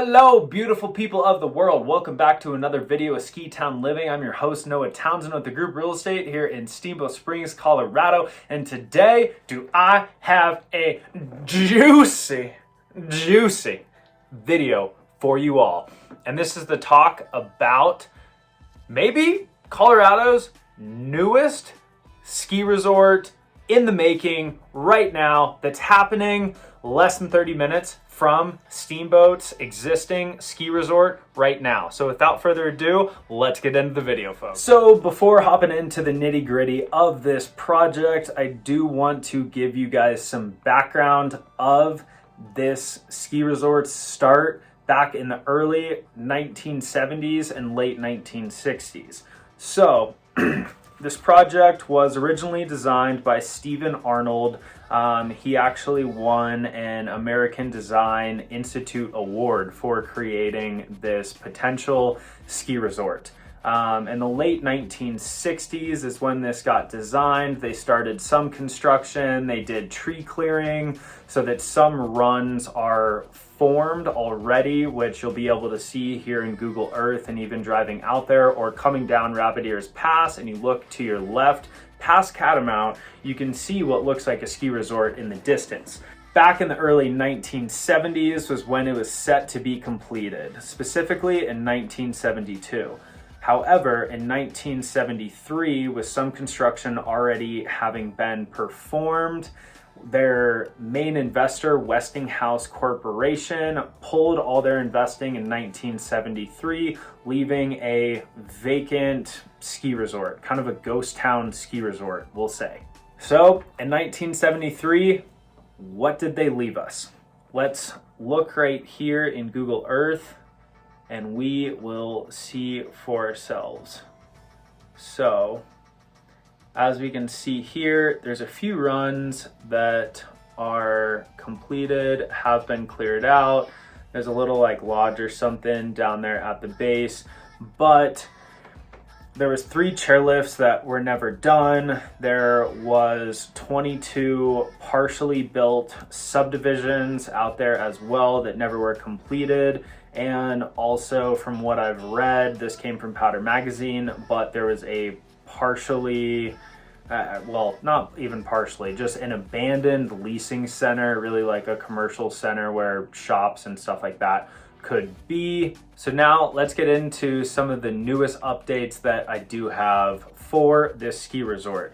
Hello, beautiful people of the world. Welcome back to another video of Ski Town Living. I'm your host, Noah Townsend with the Group Real Estate here in Steamboat Springs, Colorado. And today, do I have a juicy video for you all. And this is the talk about maybe Colorado's newest ski resort in the making right now that's happening less than 30 minutes from Steamboat's existing ski resort right now. So without further ado, let's get into the video, folks. So before hopping into the nitty gritty of this project, I do want to give you guys some background of this ski resort's start back in the early 1970s and late 1960s. So this project was originally designed by Stephen Arnold. He actually won an American Design Institute Award for creating this potential ski resort. In the late 1960s is when this got designed. They started some construction, they did tree clearing so that some runs are formed already, which you'll be able to see here in Google Earth and even driving out there or coming down Rabbit Ears Pass and you look to your left past Catamount, you can see what looks like a ski resort in the distance. Back in the early 1970s was when it was set to be completed, specifically in 1972. However, in 1973, with some construction already having been performed, their main investor, Westinghouse Corporation, pulled all their investing in 1973, leaving a vacant ski resort, kind of a ghost town ski resort, we'll say. So in 1973, what did they leave us? Let's look right here in Google Earth and we will see for ourselves. So as we can see here, there's a few runs that are completed, have been cleared out. There's a little like lodge or something down there at the base, but there was 3 chairlifts that were never done. There was 22 partially built subdivisions out there as well that never were completed. And also from what I've read, this came from Powder Magazine, but there was a partially, well, not even partially, just an abandoned leasing center, really like a commercial center where shops and stuff like that could be. So now let's get into some of the newest updates that I do have for this ski resort.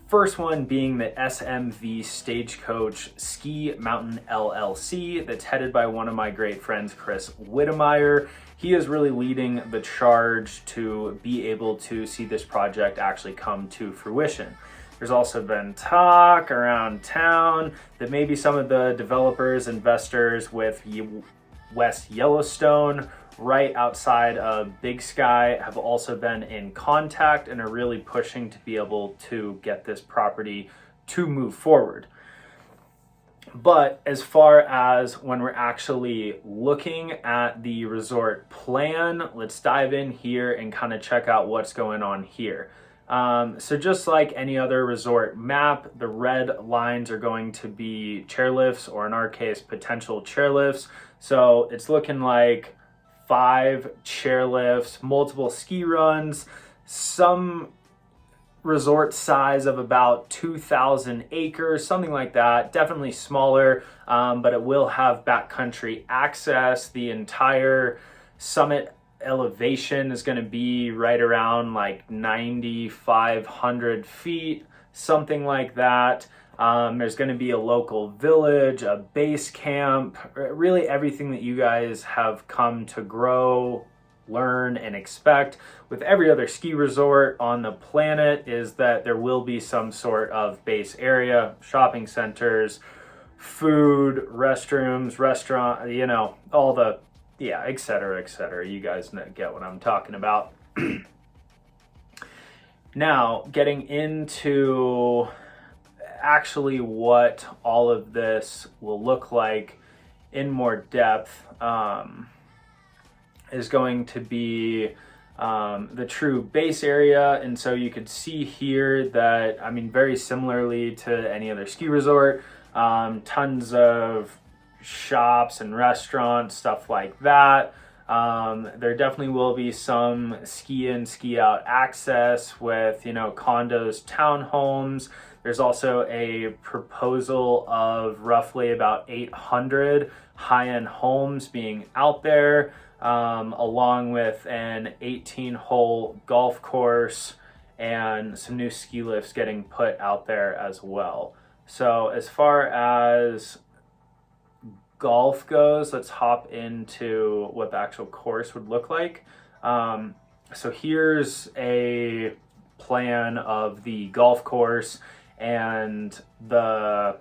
First one being the SMV Stagecoach Ski Mountain LLC that's headed by one of my great friends, Chris Whittemire. He is really leading the charge to be able to see this project actually come to fruition. There's also been talk around town that maybe some of the developers, investors with West Yellowstone right outside of Big Sky have also been in contact and are really pushing to be able to get this property to move forward. But as far as when we're actually looking at the resort plan, let's dive in here and kind of check out what's going on here. So just like any other resort map, the red lines are going to be chairlifts, or in our case, potential chairlifts. So it's looking like 5 chairlifts, multiple ski runs, some resort size of about 2,000 acres, something like that. Definitely smaller, but it will have backcountry access. The entire summit elevation is going to be right around like 9,500 feet, something like that. There's going to be a local village, a base camp, really everything that you guys have come to grow, learn, and expect with every other ski resort on the planet is that there will be some sort of base area, shopping centers, food, restrooms, restaurant, you know, all the, yeah, et cetera, et cetera. You guys get what I'm talking about. Now, getting into actually what all of this will look like in more depth is going to be the true base area. And so you could see here that, I mean, very similarly to any other ski resort, tons of shops and restaurants, stuff like that. There definitely will be some ski in, ski out access with, condos, townhomes. There's also a proposal of roughly about 800 high-end homes being out there, along with an 18-hole golf course and some new ski lifts getting put out there as well. So as far as golf goes, let's hop into what the actual course would look like. So here's a plan of the golf course, and the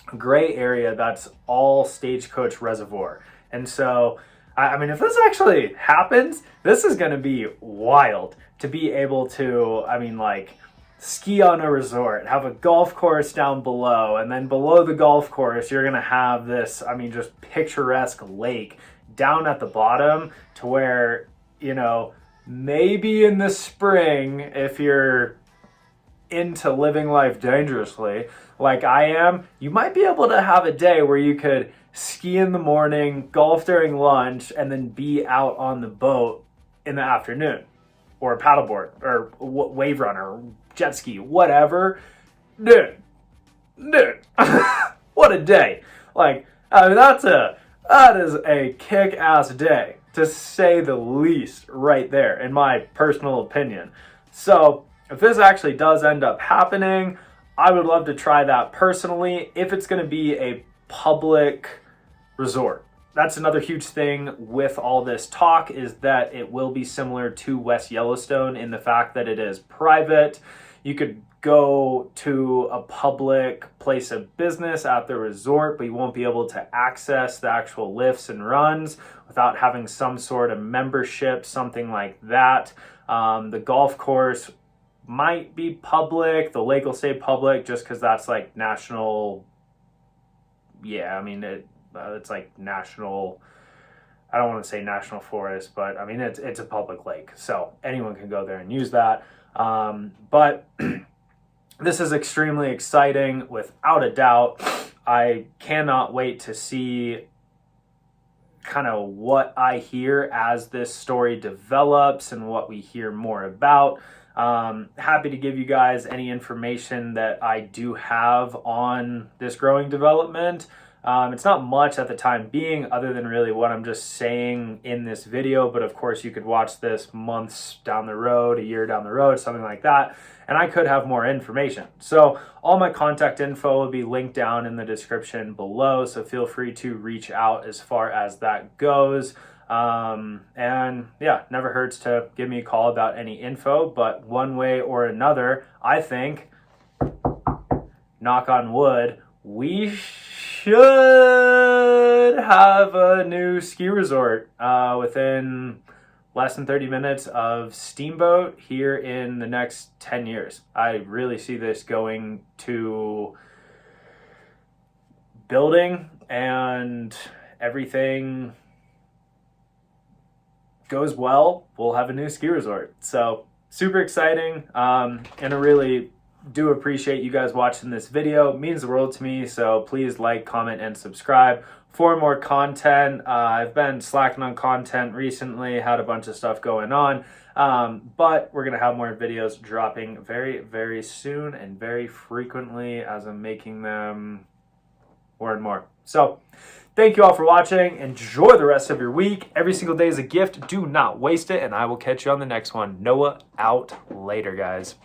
gray area, that's all Stagecoach Reservoir. And so, I mean, if this actually happens, this is going to be wild to be able to, ski on a resort, have a golf course down below, and then below the golf course, you're going to have this, just picturesque lake down at the bottom to where, maybe in the spring, if you're into living life dangerously like I am, you might be able to have a day where you could ski in the morning, golf during lunch, and then be out on the boat in the afternoon, or paddleboard, or wave runner, jet ski, whatever. Dude, what a day. That is a kick-ass day, to say the least, right there, in my personal opinion. So if this actually does end up happening, I would love to try that personally, if it's going to be a public resort. That's another huge thing with all this talk, is that it will be similar to West Yellowstone in the fact that it is private. You could go to a public place of business at the resort, but you won't be able to access the actual lifts and runs without having some sort of membership, something like that. The golf course might be public. The lake will stay public just because that's like national. Yeah, it's like national. I don't want to say national forest, but it's a public lake, so anyone can go there and use that. But this is extremely exciting, without a doubt. I cannot wait to see kind of what I hear as this story develops and what we hear more about. Happy to give you guys any information that I do have on this growing development. It's not much at the time being, other than really what I'm just saying in this video, but of course you could watch this months down the road, a year down the road, something like that, and I could have more information. So all my contact info will be linked down in the description below, so feel free to reach out as far as that goes. And yeah, never hurts to give me a call about any info, but one way or another, I think, knock on wood, we should have a new ski resort within less than 30 minutes of Steamboat here in the next 10 years. I really see this going to building, and everything goes well, we'll have a new ski resort. So super exciting, and I really do appreciate you guys watching this video. It means the world to me, so please like, comment, and subscribe for more content. I've been slacking on content recently, had a bunch of stuff going on, but we're gonna have more videos dropping very, very soon and very frequently as I'm making them more and more. So thank you all for watching. Enjoy the rest of your week. Every single day is a gift. Do not waste it, and I will catch you on the next one. Noah out. Later, guys.